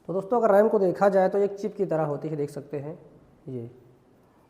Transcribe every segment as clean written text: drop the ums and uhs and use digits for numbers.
तो दोस्तों अगर रैम को देखा जाए तो एक चिप की तरह होती है, देख सकते हैं ये,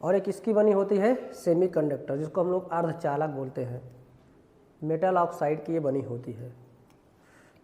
और एक इसकी बनी होती है सेमीकंडक्टर, जिसको हम लोग अर्धचालक बोलते हैं, मेटल ऑक्साइड की ये बनी होती है।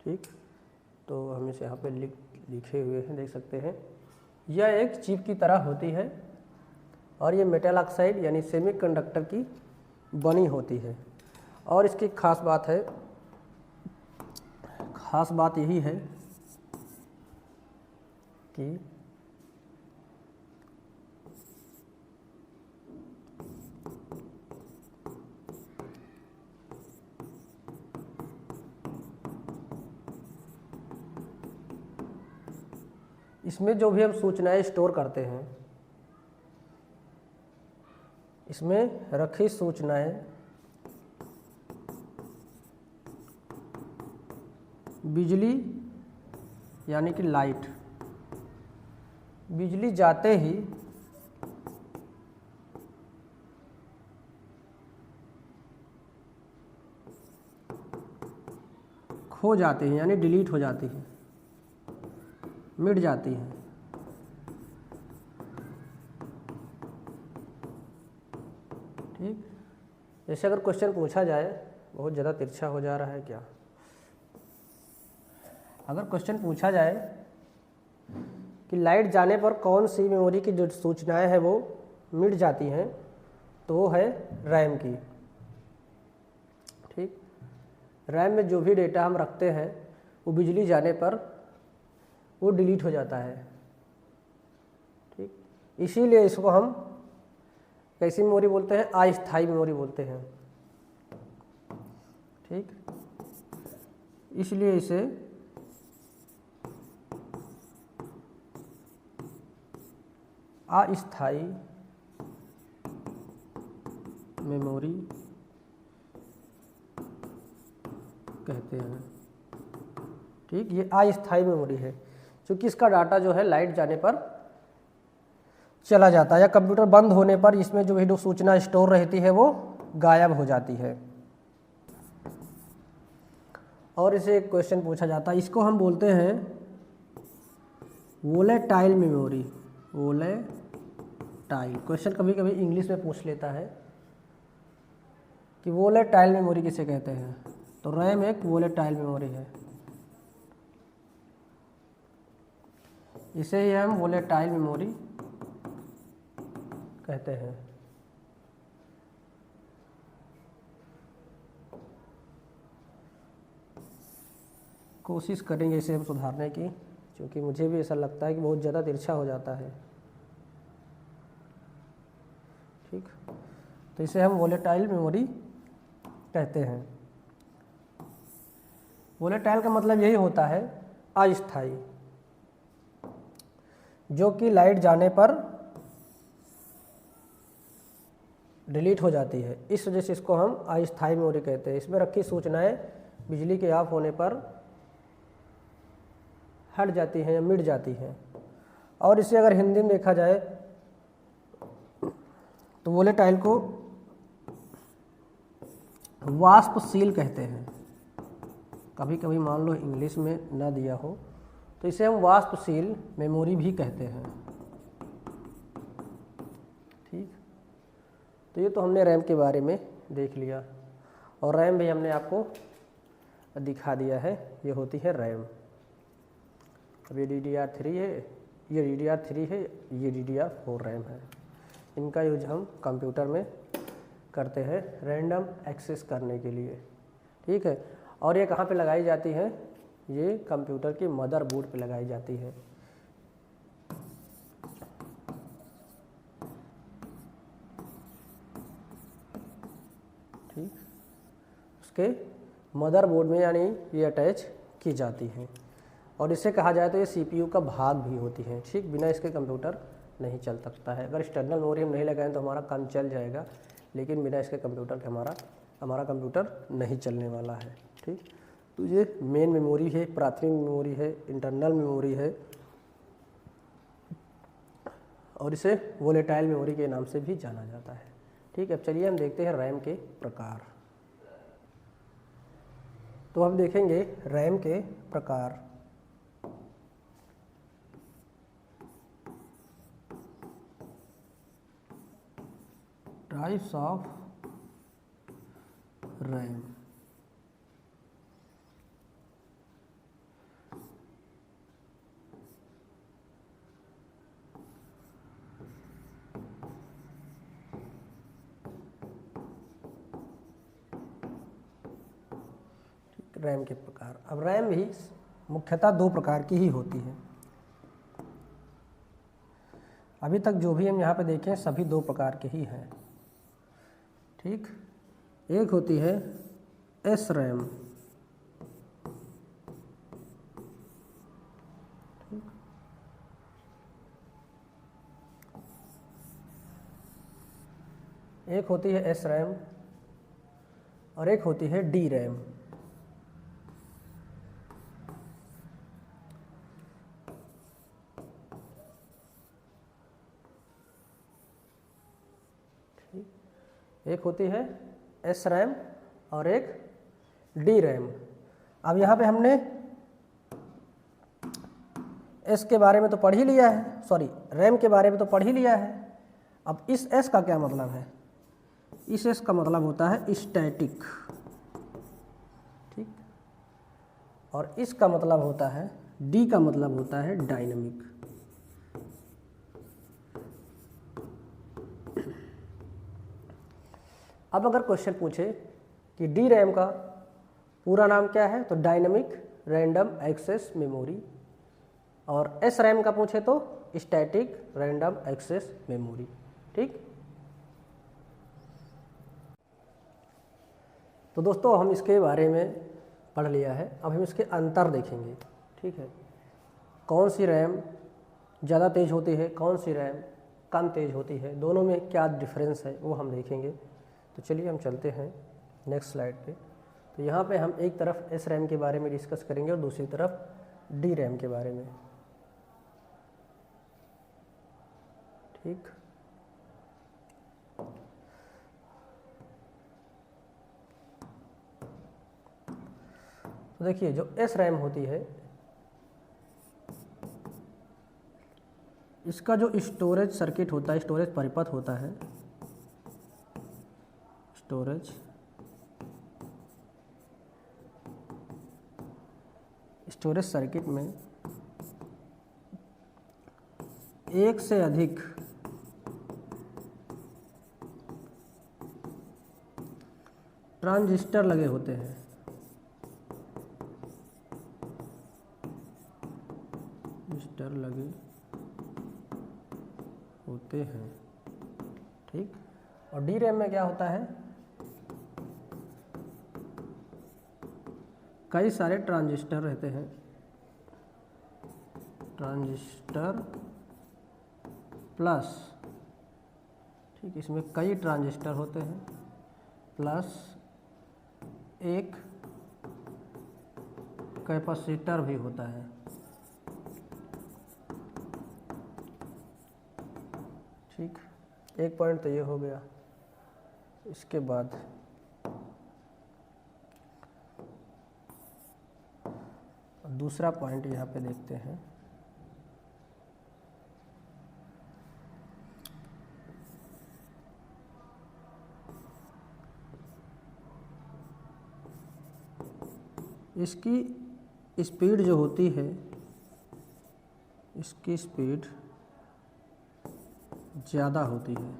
ठीक, तो हम इसे यहाँ पे लिखे हुए हैं, देख सकते हैं। यह एक चिप की तरह होती है और ये मेटल ऑक्साइड यानी सेमीकंडक्टर की बनी होती है। और इसकी खास बात यही है कि इसमें जो भी हम सूचनाएं स्टोर करते हैं, इसमें रखी सूचनाएं बिजली यानी कि लाइट, बिजली जाते ही खो जाती हैं, यानी डिलीट हो जाती हैं, मिट जाती हैं। ठीक, जैसे अगर क्वेश्चन पूछा जाए, बहुत ज़्यादा तिरछा हो जा रहा है क्या, अगर क्वेश्चन पूछा जाए कि लाइट जाने पर कौन सी मेमोरी की जो सूचनाएं हैं वो मिट जाती हैं, तो वो है रैम की। ठीक, रैम में जो भी डेटा हम रखते हैं वो बिजली जाने पर वो डिलीट हो जाता है। ठीक, इसीलिए इसको हम कैसी मेमोरी बोलते हैं, अस्थायी मेमोरी बोलते हैं। ठीक, इसलिए इसे अस्थायी मेमोरी कहते हैं। ठीक, ये अस्थायी मेमोरी है क्योंकि इसका डाटा जो है लाइट जाने पर चला जाता है या कंप्यूटर बंद होने पर इसमें जो भी सूचना स्टोर रहती है वो गायब हो जाती है। और इसे एक क्वेश्चन पूछा जाता है, इसको हम बोलते हैं वोलेटाइल मेमोरी। वोलेटाइल क्वेश्चन कभी कभी इंग्लिश में पूछ लेता है कि वोलेटाइल मेमोरी किसे कहते हैं, तो रैम एक वोलेटाइल मेमोरी है, इसे ही हम वोलेटाइल मेमोरी कहते हैं। कोशिश करेंगे इसे हम सुधारने की, क्योंकि मुझे भी ऐसा लगता है कि बहुत ज़्यादा तिरछा हो जाता है। ठीक, तो इसे हम वोलेटाइल मेमोरी कहते हैं। वोलेटाइल का मतलब यही होता है अस्थायी, जो कि लाइट जाने पर डिलीट हो जाती है, इस वजह से इसको हम अस्थायी मेमोरी कहते हैं। इसमें रखी सूचनाएं बिजली के ऑफ होने पर हट जाती हैं या मिट जाती हैं। और इसे अगर हिंदी में देखा जाए तो वोलेटाइल को वाष्पशील कहते हैं। कभी कभी मान लो इंग्लिश में ना दिया हो तो इसे हम वाष्पशील मेमोरी भी कहते हैं। ठीक, तो ये तो हमने रैम के बारे में देख लिया, और रैम भी हमने आपको दिखा दिया है, ये होती है रैम। अब ये DDR3 है, ये DDR3 है, ये DDR4 रैम है। इनका यूज हम कंप्यूटर में करते हैं रैंडम एक्सेस करने के लिए। ठीक है, और ये कहाँ पे लगाई जाती है, ये कंप्यूटर की मदरबोर्ड पे लगाई जाती है। ठीक, उसके मदरबोर्ड में यानी ये अटैच की जाती है, और इसे कहा जाए तो ये CPU का भाग भी होती है। ठीक, बिना इसके कंप्यूटर नहीं चल सकता है। अगर एक्सटर्नल मेमोरी हम नहीं लगाएं तो हमारा काम चल जाएगा, लेकिन बिना इसके कंप्यूटर के हमारा कंप्यूटर नहीं चलने वाला है। ठीक, तो ये मेन मेमोरी है, प्राथमिक मेमोरी है, इंटरनल मेमोरी है, और इसे वोलेटाइल मेमोरी के नाम से भी जाना जाता है। ठीक है, अब चलिए हम देखते हैं रैम के प्रकार। तो हम देखेंगे रैम के प्रकार। Types of RAM. रैम के प्रकार। अब रैम भी मुख्यतः दो प्रकार की ही होती है। अभी तक जो भी हम यहाँ पे देखें सभी दो प्रकार के ही हैं। ठीक, एक होती है एस रैम, एक होती है एस रैम और एक होती है डी रैम। एक होती है एस रैम और एक डी रैम। अब यहाँ पे हमने एस के बारे में तो पढ़ ही लिया है, सॉरी रैम के बारे में तो पढ़ ही लिया है। अब इस एस का क्या मतलब है? इस एस का मतलब होता है स्टैटिक, ठीक, और इसका मतलब होता है, डी का मतलब होता है डायनामिक। अब अगर क्वेश्चन पूछे कि डी रैम का पूरा नाम क्या है, तो डायनामिक रैंडम एक्सेस मेमोरी, और एस रैम का पूछे तो स्टैटिक रैंडम एक्सेस मेमोरी। ठीक, तो दोस्तों हम इसके बारे में पढ़ लिया है। अब हम इसके अंतर देखेंगे। ठीक है, कौन सी रैम ज़्यादा तेज़ होती है, कौन सी रैम कम तेज़ होती है, दोनों में क्या डिफरेंस है वो हम देखेंगे। तो चलिए हम चलते हैं नेक्स्ट स्लाइड पे। तो यहाँ पे हम एक तरफ एस रैम के बारे में डिस्कस करेंगे और दूसरी तरफ डी रैम के बारे में। ठीक, तो देखिए जो एस रैम होती है इसका जो स्टोरेज सर्किट होता है, स्टोरेज परिपथ होता है, स्टोरेज सर्किट में एक से अधिक ट्रांजिस्टर लगे होते हैं। ठीक, और डी रैम में क्या होता है, कई सारे ट्रांजिस्टर रहते हैं, ट्रांजिस्टर प्लस, ठीक, इसमें कई ट्रांजिस्टर होते हैं प्लस एक कैपेसिटर भी होता है। ठीक, एक पॉइंट तो ये हो गया। इसके बाद दूसरा पॉइंट यहाँ पे देखते हैं। इसकी स्पीड जो होती है, इसकी स्पीड ज़्यादा होती है।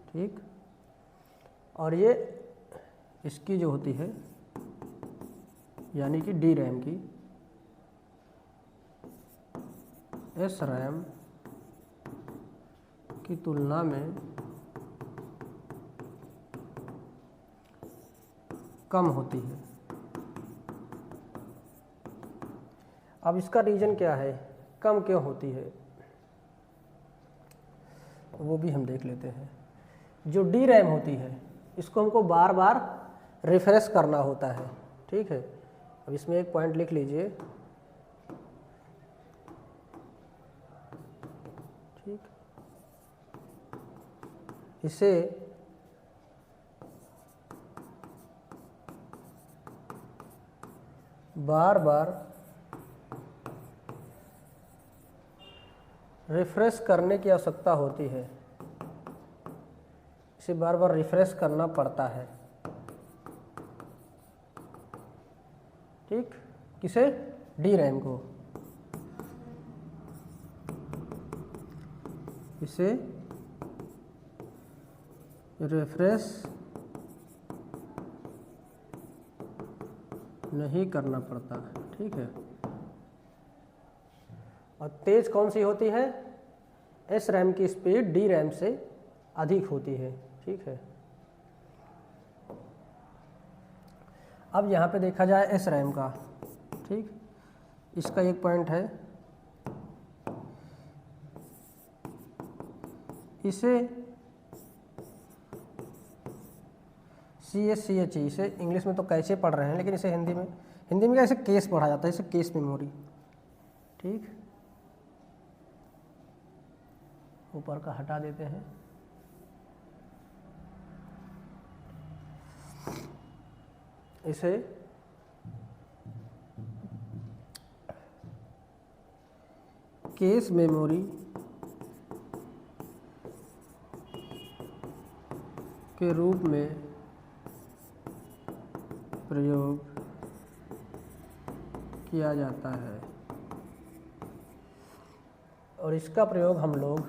ठीक, और ये इसकी जो होती है यानी कि डी रैम की, एस रैम की तुलना में कम होती है। अब इसका रीज़न क्या है, कम क्यों होती है, वो भी हम देख लेते हैं। जो डी रैम होती है इसको हमको बार बार रिफ्रेश करना होता है। ठीक है, अब इसमें एक पॉइंट लिख लीजिए। ठीक, इसे बार बार रिफ्रेश करने की आवश्यकता होती है, इसे बार बार रिफ्रेश करना पड़ता है। ठीक, किसे? डी रैम को। इसे रिफ्रेश नहीं करना पड़ता। ठीक है। और तेज कौन सी होती है? एस रैम की स्पीड डी रैम से अधिक होती है। ठीक है। अब यहाँ पे देखा जाए एस रैम का। ठीक, इसका एक पॉइंट है, इसे CSCH, इसे इंग्लिश में तो कैसे पढ़ रहे हैं, लेकिन इसे हिंदी में कैसे केस पढ़ा जाता है, इसे केस मेमोरी। ठीक, ऊपर का हटा देते हैं। इसे केस मेमोरी के रूप में प्रयोग किया जाता है। और इसका प्रयोग हम लोग,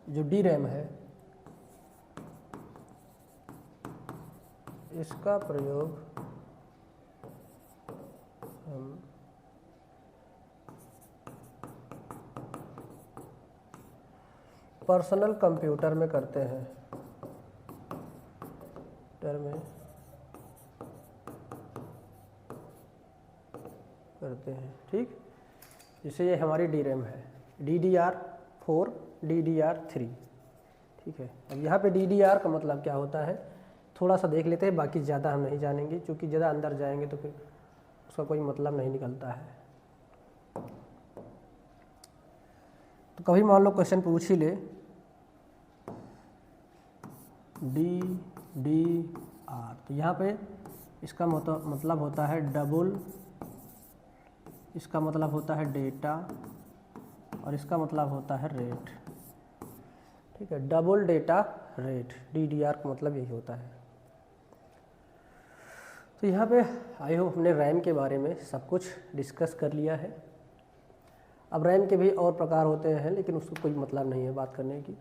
जो डी रैम है, इसका प्रयोग हम पर्सनल कंप्यूटर में करते हैं। ठीक, जैसे ये हमारी डी रैम है, DDR4, DDR3। ठीक है। अब यहाँ पे DDR का मतलब क्या होता है, थोड़ा सा देख लेते हैं, बाकी ज़्यादा हम नहीं जानेंगे, क्योंकि ज़्यादा अंदर जाएंगे तो फिर उसका कोई मतलब नहीं निकलता है। तो कभी मान लो क्वेश्चन पूछ ही ले, DDR, तो यहाँ पे इसका मतलब होता है डबल, इसका मतलब होता है डेटा, और इसका मतलब होता है रेट। ठीक है, डबल डेटा रेट, DDR का मतलब यही होता है। तो यहाँ पे आई होप हमने रैम के बारे में सब कुछ डिस्कस कर लिया है। अब रैम के भी और प्रकार होते हैं, लेकिन उसको कोई मतलब नहीं है बात करने की।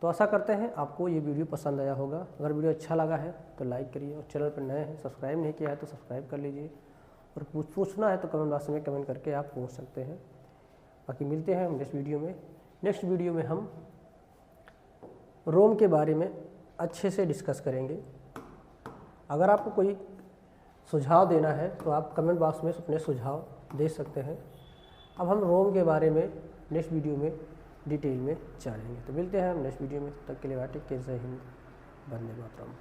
तो आशा करते हैं आपको ये वीडियो पसंद आया होगा। अगर वीडियो अच्छा लगा है तो लाइक करिए, और चैनल पर नए हैं, सब्सक्राइब नहीं किया है तो सब्सक्राइब कर लीजिए, और पूछना है तो कमेंट बॉक्स में कमेंट करके आप पूछ सकते हैं। बाकी मिलते हैं हम नेक्स्ट वीडियो में हम रोम के बारे में अच्छे से डिस्कस करेंगे। अगर आपको कोई सुझाव देना है तो आप कमेंट बॉक्स में अपने सुझाव दे सकते हैं। अब हम रोम के बारे में नेक्स्ट वीडियो में डिटेल में जानेंगे। तो मिलते हैं हम नेक्स्ट वीडियो में, तब तक के लिए टेक केयर, जय हिंद, वंदे मातरम।